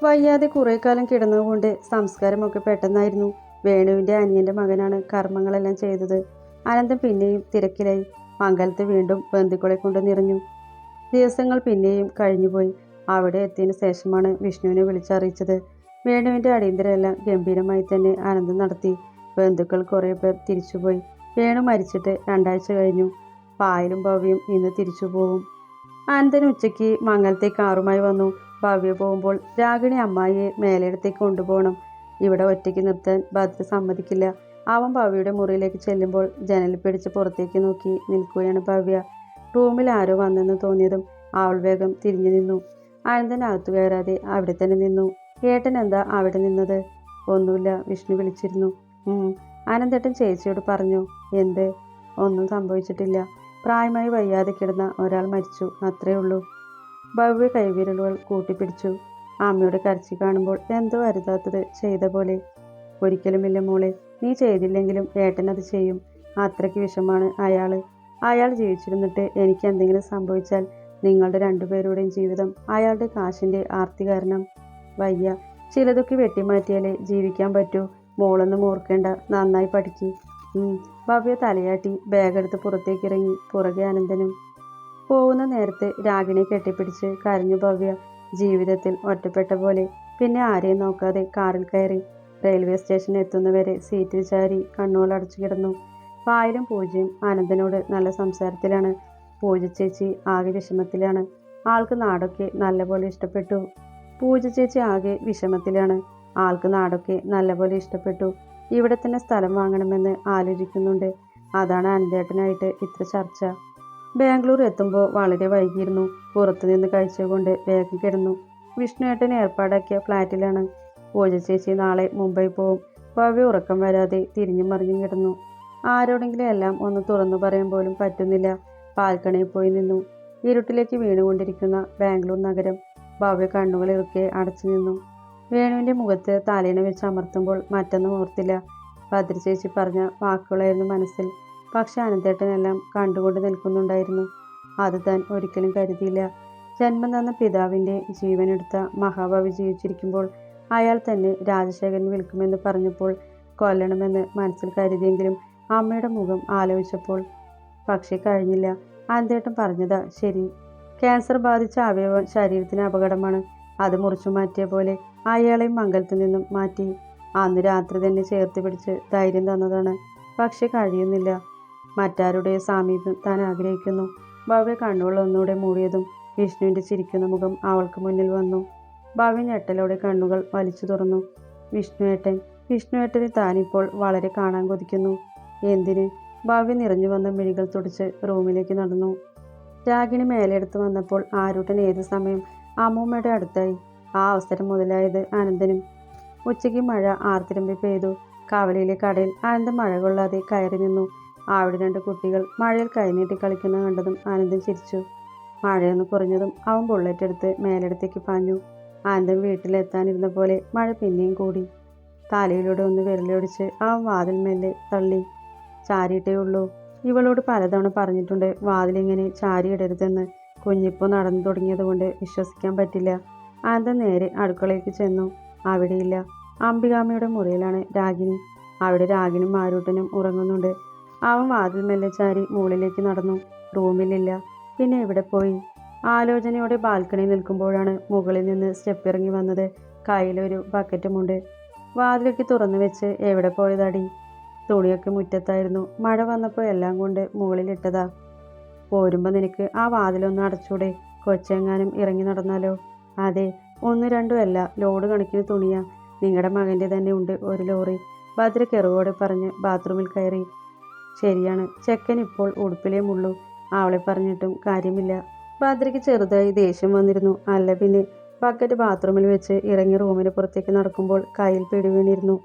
വയ്യാതെ കുറേ കാലം കിടന്നതുകൊണ്ട് സംസ്കാരമൊക്കെ പെട്ടെന്നായിരുന്നു. വേണുവിൻ്റെ അനിയൻ്റെ മകനാണ് കർമ്മങ്ങളെല്ലാം ചെയ്തത്. അനന്തൻ പിന്നെയും തിരക്കിലായി. മംഗലത്ത് വീണ്ടും ബന്ധുക്കളെ കൊണ്ട് നിറഞ്ഞു. ദിവസങ്ങൾ പിന്നെയും കഴിഞ്ഞുപോയി. അവിടെ എത്തിയതിനു ശേഷമാണ് വിഷ്ണുവിനെ വിളിച്ചറിയിച്ചത്. വേണുവിൻ്റെ അടിയന്തരമെല്ലാം ഗംഭീരമായി തന്നെ അനന്തൻ നടത്തി. ബന്ധുക്കൾ കുറേ പേർ തിരിച്ചുപോയി. വേണു മരിച്ചിട്ട് 2 ആഴ്ച കഴിഞ്ഞു. പായലും ഭവ്യയും ഇന്ന് തിരിച്ചു പോവും. അനന്തൻ ഉച്ചയ്ക്ക് മംഗലത്തേക്ക് കാറുമായി വന്നു. ഭവ്യ പോകുമ്പോൾ രാഗിണി അമ്മായിയെ മേലെടുത്തേക്ക് കൊണ്ടുപോകണം. ഇവിടെ ഒറ്റയ്ക്ക് നിർത്താൻ ഭദ്ര സമ്മതിക്കില്ല. അവൻ ഭവ്യയുടെ മുറിയിലേക്ക് ചെല്ലുമ്പോൾ ജനലിൽ പിടിച്ച് പുറത്തേക്ക് നോക്കി നിൽക്കുകയാണ് ഭവ്യ. റൂമിൽ ആരോ വന്നെന്ന് തോന്നിയതും അവൾ വേഗം തിരിഞ്ഞു നിന്നു. അനന്തൻ അകത്തു കയറാതെ അവിടെ തന്നെ നിന്നു. ഏട്ടൻ എന്താ അവിടെ നിന്നത്? ഒന്നുമില്ല, വിഷ്ണു വിളിച്ചിരുന്നു. അനന്തേട്ടൻ ചേച്ചിയോട് പറഞ്ഞു. എന്ത്? ഒന്നും സംഭവിച്ചിട്ടില്ല. പ്രായമായി വയ്യാതെ കിടന്ന ഒരാൾ മരിച്ചു, അത്രേ ഉള്ളൂ. ഭവ്യ കൈവിരലുകൾ കൂട്ടിപ്പിടിച്ചു. അമ്മയുടെ കരച്ചിൽ കാണുമ്പോൾ എന്തോ അരുതാത്തത് ചെയ്ത പോലെ. ഒരിക്കലുമില്ല മോളെ, നീ ചെയ്തില്ലെങ്കിലും ഏട്ടൻ അത് ചെയ്യും. അത്രയ്ക്ക് വിഷമാണ് അയാൾ ജീവിച്ചിരുന്നിട്ട് എനിക്ക് എന്തെങ്കിലും സംഭവിച്ചാൽ നിങ്ങളുടെ 2 പേരുടെയും ജീവിതം അയാളുടെ കാശിൻ്റെ ആർത്തി കാരണം വയ്യ. ചിലതൊക്കെ വെട്ടിമാറ്റിയാലേ ജീവിക്കാൻ പറ്റൂ. മോളൊന്നും ഓർക്കേണ്ട, നന്നായി പഠിക്ക്. ഭവ്യ തലയാട്ടി ബാഗെടുത്ത് പുറത്തേക്കിറങ്ങി. പുറകെ അനന്തനും. പോകുന്ന നേരത്ത് രാഗിണിയെ കെട്ടിപ്പിടിച്ച് കരഞ്ഞു ഭവ്യ. ജീവിതത്തിൽ ഒറ്റപ്പെട്ട പോലെ. പിന്നെ ആരെയും നോക്കാതെ കാറിൽ കയറി. റെയിൽവേ സ്റ്റേഷനിൽ എത്തുന്നവരെ സീറ്റിൽ ചാരി കണ്ണുകളടച്ചു കിടന്നു. പായലും പൂജയും അനന്തനോട് നല്ല സംസാരത്തിലാണ്. പൂജ ചേച്ചി ആകെ വിഷമത്തിലാണ്. ആൾക്ക് നാടൊക്കെ നല്ലപോലെ ഇഷ്ടപ്പെട്ടു. പൂജ ചേച്ചി ആകെ വിഷമത്തിലാണ്. ആൾക്ക് നാടൊക്കെ നല്ലപോലെ ഇഷ്ടപ്പെട്ടു. ഇവിടെ തന്നെ സ്ഥലം വാങ്ങണമെന്ന് ആലോചിക്കുന്നുണ്ട്. അതാണ് അനന്തേട്ടനായിട്ട് ഇത്ര ചർച്ച. ബാംഗ്ലൂർ എത്തുമ്പോൾ വളരെ വൈകിയിരുന്നു. പുറത്തുനിന്ന് കഴിച്ചുകൊണ്ട് വേഗം കിടന്നു. വിഷ്ണുവേട്ടൻ ഏർപ്പാടാക്കിയ ഫ്ലാറ്റിലാണ്. പൂജ ചേച്ചി നാളെ മുംബൈ പോവും. ഭവ്യ ഉറക്കം വരാതെ തിരിഞ്ഞും മറിഞ്ഞും കിടന്നു. ആരോടെങ്കിലും എല്ലാം ഒന്ന് തുറന്നു പറയാൻ പോലും പറ്റുന്നില്ല. ബാൽക്കണിയിൽ പോയി നിന്നു. ഇരുട്ടിലേക്ക് വീണുകൊണ്ടിരിക്കുന്ന ബാംഗ്ലൂർ നഗരം. ഭവ്യ കണ്ണുകൾ ഇറുക്കെ അടച്ചു നിന്നു. വേണുവിൻ്റെ മുഖത്ത് തലേണ വെച്ച് അമർത്തുമ്പോൾ മറ്റൊന്നും ഓർത്തില്ല. ഭദ്ര ചേച്ചി പറഞ്ഞ വാക്കുകളായിരുന്നു മനസ്സിൽ. പക്ഷെ അനന്തേട്ടനെല്ലാം കണ്ടുകൊണ്ട് നിൽക്കുന്നുണ്ടായിരുന്നു. അത് താൻ ഒരിക്കലും കരുതിയില്ല. ജന്മം തന്ന പിതാവിൻ്റെ ജീവനെടുത്ത മഹാഭാവി ജീവിച്ചിരിക്കുമ്പോൾ അയാൾ തന്നെ രാജശേഖരൻ വിൽക്കുമെന്ന് പറഞ്ഞപ്പോൾ കൊല്ലണമെന്ന് മനസ്സിൽ കരുതിയെങ്കിലും അമ്മയുടെ മുഖം ആലോചിച്ചപ്പോൾ പക്ഷേ കഴിഞ്ഞില്ല. അനന്തേട്ടൻ പറഞ്ഞതാ ശരി. ക്യാൻസർ ബാധിച്ച അവയവം ശരീരത്തിന് അപകടമാണ്. അത് മുറിച്ചു മാറ്റിയ പോലെ അയാളെയും മംഗലത്തു നിന്നും മാറ്റി. അന്ന് രാത്രി തന്നെ ചേർത്ത് പിടിച്ച് ധൈര്യം തന്നതാണ്. പക്ഷെ കഴിയുന്നില്ല. മറ്റാരുടെ സാമീപ്യം താൻ ആഗ്രഹിക്കുന്നു. ഭവ്യ കണ്ണുകൾ ഒന്നുകൂടെ മൂടിയതും വിഷ്ണുവിൻ്റെ ചിരിക്കുന്ന മുഖം അവൾക്ക് മുന്നിൽ വന്നു. ഭവ്യ ഞെട്ടലോടെ കണ്ണുകൾ വലിച്ചു തുറന്നു. വിഷ്ണുവേട്ടനെ താനിപ്പോൾ വളരെ കാണാൻ കൊതിക്കുന്നു. എന്തിന്? ഭവ്യ നിറഞ്ഞു വന്ന മിഴികൾ തുടച്ച് റൂമിലേക്ക് നടന്നു. രാഗിണി മേലെടുത്ത് വന്നപ്പോൾ ആരൂട്ടൻ ഏത് സമയം അമ്മൂമ്മയുടെ അടുത്തായി. ആ അവസരം മുതലായത് അനന്തനും. ഉച്ചയ്ക്ക് മഴ ആർത്തിരമ്പി പെയ്തു. കവലയിലെ കടയിൽ അനന്തൻ മഴ കൊള്ളാതെ കയറി നിന്നു. അവിടെ 2 കുട്ടികൾ മഴയിൽ കൈനീട്ടി കളിക്കുന്ന കണ്ടതും അനന്തൻ ചിരിച്ചു. മഴയൊന്ന് കുറഞ്ഞതും അവൻ ബുള്ളറ്റ് എടുത്ത് മേലെടുത്തേക്ക് പാഞ്ഞു. അനന്തൻ വീട്ടിലെത്താനിരുന്ന പോലെ മഴ പിന്നെയും കൂടി. തലയിലൂടെ ഒന്ന് വിരലൊടിച്ച് അവൻ വാതിൽ മെല്ലെ തള്ളി. ചാരിയിട്ടേ ഉള്ളൂ. ഇവളോട് പലതവണ പറഞ്ഞിട്ടുണ്ട് വാതിലിങ്ങനെ ചാരിയിടരുതെന്ന്. കുഞ്ഞിപ്പോൾ നടന്നു തുടങ്ങിയതുകൊണ്ട് വിശ്വസിക്കാൻ പറ്റില്ല. അനന്തൻ നേരെ അടുക്കളയ്ക്ക് ചെന്നു. അവിടെയില്ല. അംബികാമ്മയുടെ മുറിയിലാണ് രാഗിണി. അവിടെ രാഗിനും മാരൂട്ടനും ഉറങ്ങുന്നുണ്ട്. അവൻ വാതിൽ മെല്ലെ ചാരി മുകളിലേക്ക് നടന്നു. റൂമിലില്ല. പിന്നെ എവിടെ പോയി? ആലോചനയോടെ ബാൽക്കണിയിൽ നിൽക്കുമ്പോഴാണ് മുകളിൽ നിന്ന് സ്റ്റെപ്പ് ഇറങ്ങി വന്നത്. കയ്യിലൊരു ബക്കറ്റുമുണ്ട്. വാതിലേക്ക് തുറന്നു വെച്ച് എവിടെ പോയതടി? തുണിയൊക്കെ മുറ്റത്തായിരുന്നു. മഴ വന്നപ്പോൾ എല്ലാം കൊണ്ട് മുകളിലിട്ടതാ. പോരുമ്പോൾ നിനക്ക് ആ വാതിലൊന്ന് അടച്ചൂടെ? കൊച്ചെങ്ങാനും ഇറങ്ങി നടന്നാലോ? അതെ, 1 2 അല്ല, ലോഡ് കണക്കിന് തുണിയാ. നിങ്ങളുടെ മകൻ്റെ തന്നെ ഉണ്ട് ഒരു ലോറി. ഭദ്ര കെറുവോടെ പറഞ്ഞ് ബാത്റൂമിൽ കയറി. ശരിയാണ്, ചെക്കൻ ഇപ്പോൾ ഉടുപ്പിലേ മുള്ളൂ. അവളെ പറഞ്ഞിട്ടും കാര്യമില്ല. ഭദ്രയ്ക്ക് ചെറുതായി ദേഷ്യം വന്നിരുന്നു. അല്ല പിന്നെ. ബക്കറ്റ് ബാത്റൂമിൽ വെച്ച് ഇറങ്ങി റൂമിന് പുറത്തേക്ക് നടക്കുമ്പോൾ കയ്യിൽ പിടിവീണിരുന്നു.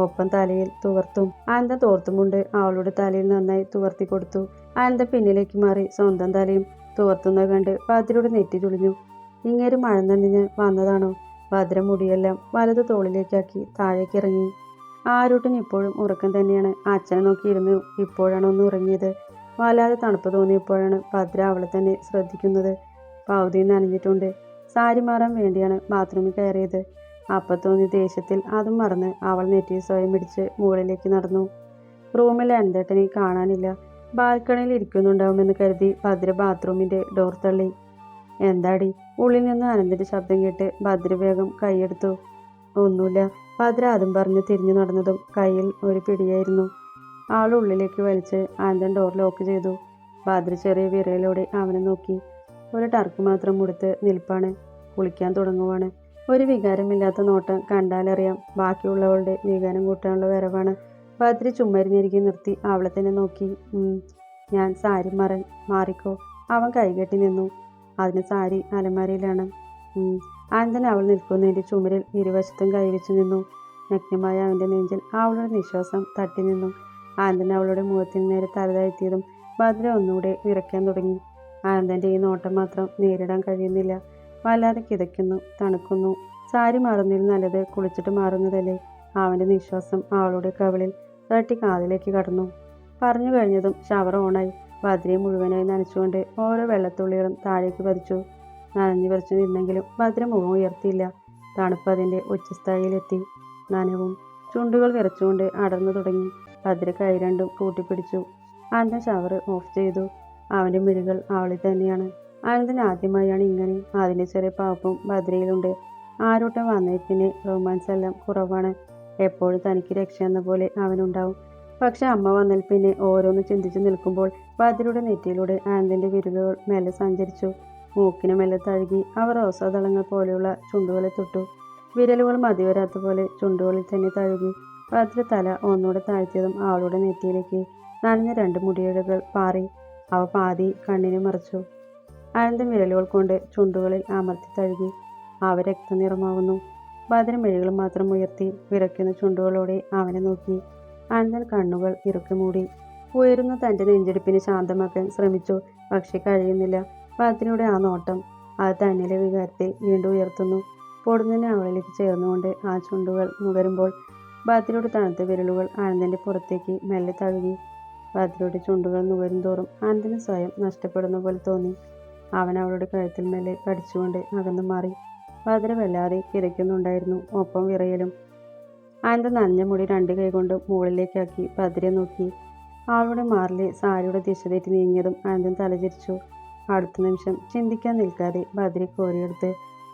ഒപ്പം തലയിൽ തുവർത്തും. അനന്തൻ തോർത്തുമുണ്ട് അവളുടെ തലയിൽ നന്നായി തുവർത്തി കൊടുത്തു. അനന്തൻ പിന്നിലേക്ക് മാറി സ്വന്തം തലയും തുവർത്തുന്നത് കണ്ട് ഭദ്രയുടെ നെറ്റി ചുളിഞ്ഞു. ഇങ്ങേര് മഴ നനഞ്ഞ് വന്നതാണോ? ഭദ്ര മുടിയെല്ലാം വലതു തോളിലേക്കാക്കി താഴേക്കിറങ്ങി. ആരൂട്ടൻ ഇപ്പോഴും ഉറക്കം തന്നെയാണ്. അച്ഛനെ നോക്കിയിരുന്നു ഇപ്പോഴാണ് ഒന്ന് ഉറങ്ങിയത്. വല്ലാതെ തണുപ്പ് തോന്നിയപ്പോഴാണ് ഭദ്ര അവളെ തന്നെ ശ്രദ്ധിക്കുന്നത്. പൗതി നനഞ്ഞിട്ടുണ്ട്. സാരി മാറാൻ വേണ്ടിയാണ് ബാത്റൂമിൽ കയറിയത്. അപ്പം തോന്നിയ ദേഷ്യത്തിൽ അതും മറന്ന് അവൾ നെറ്റി സ്വയം പിടിച്ച് മുകളിലേക്ക് നടന്നു. റൂമിൽ അനന്തേട്ടനെ കാണാനില്ല. ബാൽക്കണിയിൽ ഇരിക്കുന്നുണ്ടാവുമെന്ന് കരുതി ഭദ്ര ബാത്റൂമിൻ്റെ ഡോർ തള്ളി. എന്താടി? ഉള്ളിൽ നിന്ന് അനന്തൻ്റെ ശബ്ദം കേട്ട് ഭദ്ര വേഗം കൈയെടുത്തു. ഒന്നുമില്ല. ഭദ്ര അതും പറഞ്ഞ് തിരിഞ്ഞു നടന്നതും കയ്യിൽ ഒരു പിടിയായിരുന്നു. ആൾ ഉള്ളിലേക്ക് വലിച്ച് അനന്തൻ ഡോർ ലോക്ക് ചെയ്തു. ഭദ്ര ചെറിയ വിരലോടെ അവനെ നോക്കി. ഒരു ടർക്ക് മാത്രം ഉടുത്ത് നിൽപ്പാണ്. കുളിക്കാൻ തുടങ്ങുവാണ്. ഒരു വികാരമില്ലാത്ത നോട്ടം കണ്ടാലറിയാം ബാക്കിയുള്ളവളുടെ വികാരം കൂട്ടാനുള്ള വരവാണ്. ഭദ്ര ചുമരിനരികെ നിർത്തി അവളെ തന്നെ നോക്കി. ഞാൻ സാരി മാറിക്കോ. അവൻ കൈകെട്ടി നിന്നു. അതിന് സാരി അലമാരയിലാണ്. അനന്തൻ അവൾ നിൽക്കുന്നതിൻ്റെ ചുമരിൽ ഇരുവശത്തും കൈവച്ചു നിന്നു. നഗ്നമായ അവൻ്റെ നെഞ്ചിൽ അവളുടെ നിശ്വാസം തട്ടി നിന്നു. അനന്തൻ അവളുടെ മുഖത്തിന് നേരെ തലതാഴ്ത്തിയതും ഭദ്ര ഒന്നുകൂടെ വിറയ്ക്കാൻ തുടങ്ങി. അനന്തൻ്റെ ഈ നോട്ടം മാത്രം നേരിടാൻ കഴിയുന്നില്ല. വല്ലാതെ കിതയ്ക്കുന്നു, തണുക്കുന്നു. സാരി മാറുന്നതിൽ നല്ലത് കുളിച്ചിട്ട് മാറുന്നതല്ലേ? അവൻ്റെ നിശ്വാസം അവളുടെ കവിളിൽ തട്ടി കാതിലേക്ക് കടന്നു. പറഞ്ഞു കഴിഞ്ഞതും ഷവർ ഓണായി. ഭദ്രയെ മുഴുവനായി നനച്ചുകൊണ്ട് ഓരോ വെള്ളത്തുള്ളികളും താഴേക്ക് പതിച്ചു. നനഞ്ഞു പറിച്ചു നിന്നെങ്കിലും ഭദ്ര മുഖം ഉയർത്തിയില്ല. തണുപ്പ് അതിൻ്റെ ഉച്ചസ്ഥായിയിലെത്തി. നനവും. ചുണ്ടുകൾ വിറച്ചുകൊണ്ട് അടർന്നു തുടങ്ങി. ഭദ്ര കൈ രണ്ടും കൂട്ടിപ്പിടിച്ചു. അനന്തൻ ഷവർ ഓഫ് ചെയ്തു. അവൻ്റെ മിഴികൾ അവളിൽ തന്നെയാണ്. അനന്തൻ ആദ്യമായാണ് ഇങ്ങനെ. അതിൻ്റെ ചെറിയ പാപ്പും ഭദ്രയിലുണ്ട്. ആരോട്ടം വന്നേ പിന്നെ റൊമാൻസ് എല്ലാം കുറവാണ്. എപ്പോഴും തനിക്ക് രക്ഷ എന്ന പോലെ അവനുണ്ടാവും. പക്ഷെ അമ്മ വന്നാൽ പിന്നെ ഓരോന്ന് ചിന്തിച്ചു നിൽക്കുമ്പോൾ ഭദ്രയുടെ നെറ്റിയിലൂടെ അനന്തൻ്റെ വിരലുകൾ മെല്ലെ സഞ്ചരിച്ചു. മൂക്കിന് മെല്ലെ തഴുകി അവർ റോസാദളങ്ങൾ പോലെയുള്ള ചുണ്ടുകളെ തൊട്ടു. വിരലുകൾ മതിവരാത്ത പോലെ ചുണ്ടുകളിൽ തന്നെ തഴുകി. ഭദ്ര തല ഒന്നുകൂടെ താഴ്ത്തിയതും അവളുടെ നെറ്റിയിലേക്ക് നനഞ്ഞ 2 മുടിയിഴകൾ പാറി. അവ പാതി കണ്ണിനെ മറച്ചു. അനന്തൻ വിരലുകൾ കൊണ്ട് ചുണ്ടുകളിൽ അമർത്തി തഴുകി. അവ രക്തനിറമാവുന്നു. ഭദ്ര മെഴികൾ മാത്രം ഉയർത്തി വിറയ്ക്കുന്ന ചുണ്ടുകളോടെ അവനെ നോക്കി. അനന്തൻ കണ്ണുകൾ ഇറുക്കി മൂടി. ഉയരുന്ന തൻ്റെ നെഞ്ചെടുപ്പിനെ ശാന്തമാക്കാൻ ശ്രമിച്ചു. പക്ഷെ കഴിയുന്നില്ല. ഭദ്രയുടെ ആ നോട്ടം അത് തന്നിലെ വികാരത്തെ വീണ്ടും ഉയർത്തുന്നു. പൊടുന്നനെ അവളിലേക്ക് ചേർന്നുകൊണ്ട് ആ ചുണ്ടുകൾ നുകരുമ്പോൾ ഭദ്രയുടെ തണുത്ത വിരലുകൾ അനന്തൻ്റെ പുറത്തേക്ക് മെല്ലെ തഴുകി. ഭദ്രയുടെ ചുണ്ടുകൾ നുകരും തോറും അനന്തന് സ്വയം നഷ്ടപ്പെടുന്ന പോലെ തോന്നി. അവൻ അവളുടെ കഴുത്തിൽ മെല്ലെ കടിച്ചുകൊണ്ട് അകന്നു മാറി. ഭദ്ര വല്ലാതെ കിതയ്ക്കുന്നുണ്ടായിരുന്നു, ഒപ്പം വിറയലും. അനന്തൻ നനഞ്ഞ മുടി 2 കൈകൊണ്ടും മുകളിലേക്കാക്കി ഭദ്രയെ നോക്കി. അവളുടെ മാറിലെ സാരിയുടെ ദിശ തെറ്റി നീങ്ങിയതും അനന്തൻ തലചിരിച്ചു. അടുത്ത നിമിഷം ചിന്തിക്കാൻ നിൽക്കാതെ ഭദ്രയെ കോരിയെടുത്ത്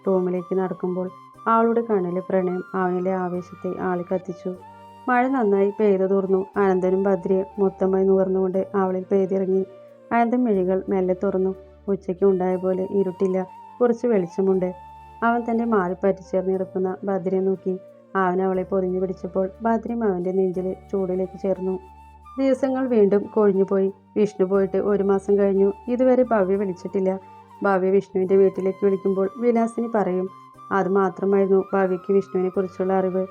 റൂമിലേക്ക് നടക്കുമ്പോൾ അവളുടെ കണ്ണിലെ പ്രണയം അവനിലെ ആവേശത്തെ ആളിക്കത്തിച്ചു. മഴ നന്നായി പെയ്തു തീർന്നു. അനന്തനും ഭദ്രയെ മൊത്തമായി നുകർന്നുകൊണ്ട് അവളിൽ പെയ്തിറങ്ങി. അനന്തൻ മിഴികൾ മെല്ലെ തുറന്നു. ഉച്ചയ്ക്ക് ഉണ്ടായ പോലെ ഇരുട്ടില്ല, കുറച്ച് വെളിച്ചമുണ്ട്. അവൻ തൻ്റെ മാറി പറ്റിച്ചേർന്ന് കിടക്കുന്ന ഭദ്രയെ നോക്കി. അവൻ അവളെ പൊതിഞ്ഞു പിടിച്ചപ്പോൾ ഭദ്രയും അവൻ്റെ നെഞ്ചിലെ ചൂടിലേക്ക് ചേർന്നു. ദിവസങ്ങൾ വീണ്ടും കൊഴിഞ്ഞുപോയി. വിഷ്ണു പോയിട്ട് 1 മാസം കഴിഞ്ഞു. ഇതുവരെ ഭവ്യ വിളിച്ചിട്ടില്ല. ഭവ്യ വിഷ്ണുവിൻ്റെ വീട്ടിലേക്ക് വിളിക്കുമ്പോൾ വിലാസിനി പറയും. അതുമാത്രമായിരുന്നു ഭവ്യയ്ക്ക് വിഷ്ണുവിനെ കുറിച്ചുള്ള അറിവ്.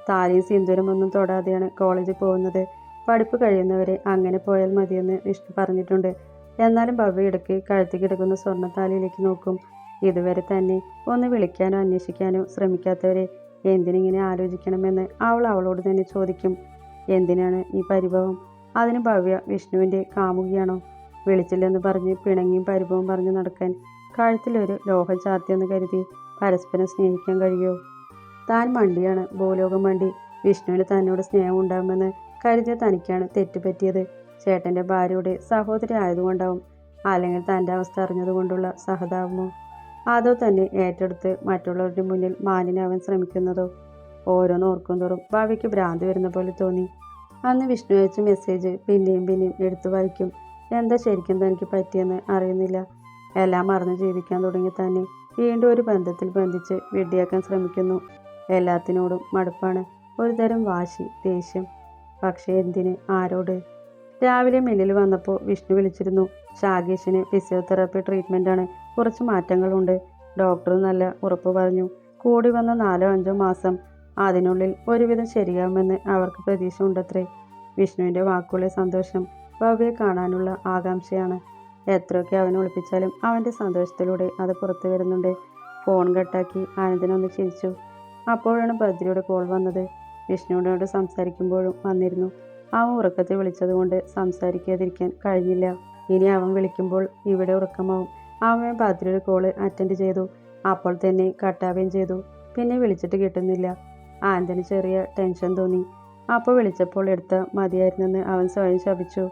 താലിയും സിന്ദൂരമൊന്നും തൊടാതെയാണ് കോളേജിൽ പോകുന്നത്. പഠിപ്പ് കഴിയുന്നവരെ അങ്ങനെ പോയാൽ മതിയെന്ന് വിഷ്ണു പറഞ്ഞിട്ടുണ്ട്. എന്നാലും ഭവ്യ ഇടയ്ക്ക് കഴുത്തി കിടക്കുന്ന സ്വർണ്ണത്താലിയിലേക്ക് നോക്കും. ഇതുവരെ തന്നെ ഒന്ന് വിളിക്കാനോ അന്വേഷിക്കാനോ ശ്രമിക്കാത്തവരെ എന്തിനിങ്ങനെ ആലോചിക്കണമെന്ന് അവൾ അവളോട് തന്നെ ചോദിക്കും. എന്തിനാണ് ഈ പരിഭവം? അതിന് ഭവ്യ വിഷ്ണുവിൻ്റെ കാമുകിയാണോ? വിളിച്ചില്ലെന്ന് പറഞ്ഞ് പിണങ്ങിയും പരിഭവം പറഞ്ഞ് നടക്കാൻ കഴുത്തിലൊരു ലോഹം ചാർത്തിയെന്ന് കരുതി പരസ്പരം സ്നേഹിക്കാൻ കഴിയുമോ? താൻ മണ്ടിയാണ്, ഭൂലോകം മണ്ടി. വിഷ്ണുവിന് തന്നോട് സ്നേഹം ഉണ്ടാകുമെന്ന് കരുതിയ തനിക്കാണ് തെറ്റുപറ്റിയത്. ചേട്ടൻ്റെ ഭാര്യയുടെ സഹോദരി ആയതുകൊണ്ടാവും, അല്ലെങ്കിൽ തൻ്റെ അവസ്ഥ അറിഞ്ഞതുകൊണ്ടുള്ള സഹതാപമോ? അതോ തന്നെ ഏറ്റെടുത്ത് മറ്റുള്ളവരുടെ മുന്നിൽ മാന്യനാവാൻ ശ്രമിക്കുന്നതോ? ഓരോന്ന് ഓർക്കും തോറും ഭവ്യയ്ക്ക് ഭ്രാന്ത് വരുന്ന പോലെ തോന്നി. അന്ന് വിഷ്ണു അയച്ച മെസ്സേജ് പിന്നെയും പിന്നെയും എടുത്തു വായിക്കും. എന്താ ശരിക്കും തനിക്ക് പറ്റിയെന്ന് അറിയുന്നില്ല. എല്ലാം മറന്ന് ജീവിക്കാൻ തുടങ്ങി തന്നെ വീണ്ടും ഒരു ബന്ധത്തിൽ ബന്ധിച്ച് വെടിയാക്കാൻ ശ്രമിക്കുന്നു. എല്ലാത്തിനോടും മടുപ്പാണ്. ഒരുതരം വാശി, ദേഷ്യം. പക്ഷേ എന്തിന്? ആരോട്? രാവിലെ മില്ലിൽ വന്നപ്പോൾ വിഷ്ണു വിളിച്ചിരുന്നു. ഷാഗേഷിന് ഫിസിയോതെറാപ്പി ട്രീറ്റ്മെൻറ്റാണ്. കുറച്ച് മാറ്റങ്ങളുണ്ട്. ഡോക്ടർ നല്ല ഉറപ്പ് പറഞ്ഞു. കൂടി വന്ന 4-5 മാസം. അതിനുള്ളിൽ ഒരുവിധം ശരിയാവുമെന്ന് അവർക്ക് പ്രതീക്ഷ ഉണ്ടത്രേ. വിഷ്ണുവിൻ്റെ വാക്കുകളിലെ സന്തോഷം ഭവ്യയെ കാണാനുള്ള ആകാംക്ഷയാണ്. എത്രയൊക്കെ അവൻ ഒളിപ്പിച്ചാലും അവൻ്റെ സന്തോഷത്തിലൂടെ അത് പുറത്തു വരുന്നുണ്ട്. ഫോൺ കട്ടാക്കി ആനന്ദനൊന്ന് ചിരിച്ചു. അപ്പോഴാണ് ഭദ്രയുടെ കോൾ വന്നത്. വിഷ്ണുവിനോട് സംസാരിക്കുമ്പോഴും വന്നിരുന്നു. അവൻ ഉറക്കത്തിൽ വിളിച്ചതുകൊണ്ട് സംസാരിക്കാതിരിക്കാൻ കഴിഞ്ഞില്ല. ഇനി അവൻ വിളിക്കുമ്പോൾ ഇവിടെ ഉറക്കമാവും. അവൻ ഭദ്രയുടെ കോള് അറ്റൻഡ് ചെയ്തു. അപ്പോൾ തന്നെ കട്ടാവുകയും ചെയ്തു. പിന്നെ വിളിച്ചിട്ട് കിട്ടുന്നില്ല. ആനന്ദിന് ചെറിയ ടെൻഷൻ തോന്നി. അപ്പോൾ വിളിച്ചപ്പോൾ എടുത്ത മതിയായിരുന്നെന്ന് അവൻ സ്വയം ശപിച്ചു.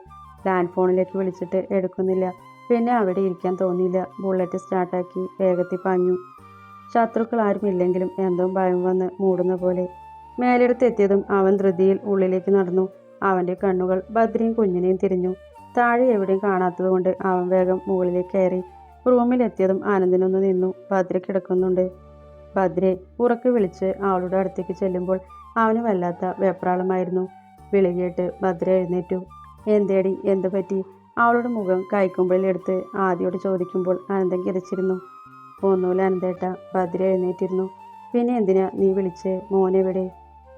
ലാൻഡ് ഫോണിലേക്ക് വിളിച്ചിട്ട് എടുക്കുന്നില്ല. പിന്നെ അവിടെ ഇരിക്കാൻ തോന്നിയില്ല. ബുള്ളറ്റ് സ്റ്റാർട്ടാക്കി വേഗത്തിൽ പാഞ്ഞു. ശത്രുക്കൾ ആരുമില്ലെങ്കിലും എന്തോ ഭയം വന്ന് മൂടുന്ന പോലെ. മേലെടുത്തെത്തിയതും അവൻ ധൃതിയിൽ ഉള്ളിലേക്ക് നടന്നു. അവൻ്റെ കണ്ണുകൾ ഭദ്രയും കുഞ്ഞിനെയും തിരിഞ്ഞു. താഴെ എവിടെയും കാണാത്തതുകൊണ്ട് അവൻ വേഗം മുകളിലേക്ക് കയറി. റൂമിലെത്തിയതും ആനന്ദിനൊന്ന് നിന്നു. ഭദ്ര കിടക്കുന്നുണ്ട്. ഭദ്രയെ ഉറക്കെ വിളിച്ച് അവളുടെ അടുത്തേക്ക് ചെല്ലുമ്പോൾ അവന് വല്ലാത്ത വെപ്രാളമായിരുന്നു. വിളി കേട്ട് ഭദ്ര എഴുന്നേറ്റു. എന്തേടി, എന്തു പറ്റി? അവളുടെ മുഖം കൈക്കുമ്പിളിലെടുത്ത് ആദ്യോട് ചോദിക്കുമ്പോൾ അനന്തൻ കിതച്ചിരുന്നു. ഒന്നുമില്ല അനന്തേട്ട. ഭദ്ര എഴുന്നേറ്റിരുന്നു. പിന്നെ എന്തിനാ നീ വിളിച്ചേ? മോനെവിടെ?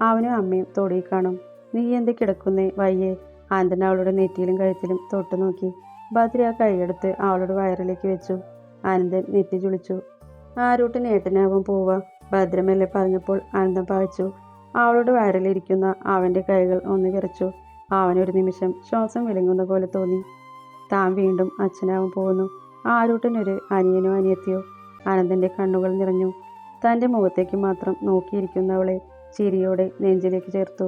അവനും അമ്മയും തൊടിയിൽ കാണും. നീ എന്ത് കിടക്കുന്നേ? വയ്യേ? അനന്തൻ അവളുടെ നെറ്റിയിലും കഴുത്തിലും തൊട്ടു നോക്കി. ഭദ്ര ആ കൈയെടുത്ത് അവളുടെ വയറിലേക്ക് വെച്ചു. അനന്തൻ നെറ്റി ചുളിച്ചു. ആരൂട്ടൻ ഏട്ടനാവാൻ പോവാ, ഭദ്രമല്ലേ പറഞ്ഞപ്പോൾ അനന്തൻ പകച്ചു. അവളുടെ വയറിലിരിക്കുന്ന അവൻ്റെ കൈകൾ ഒന്ന് വിറച്ചു. അവനൊരു നിമിഷം ശ്വാസം വിലങ്ങുന്ന പോലെ തോന്നി. താൻ വീണ്ടും അച്ഛനാവാൻ പോകുന്നു. ആരൂട്ടനൊരു അനിയനോ അനിയത്തിയോ? അനന്തൻ്റെ കണ്ണുകൾ നിറഞ്ഞു. തൻ്റെ മുഖത്തേക്ക് മാത്രം നോക്കിയിരിക്കുന്നവളെ ചിരിയോടെ നെഞ്ചിലേക്ക് ചേർത്തു.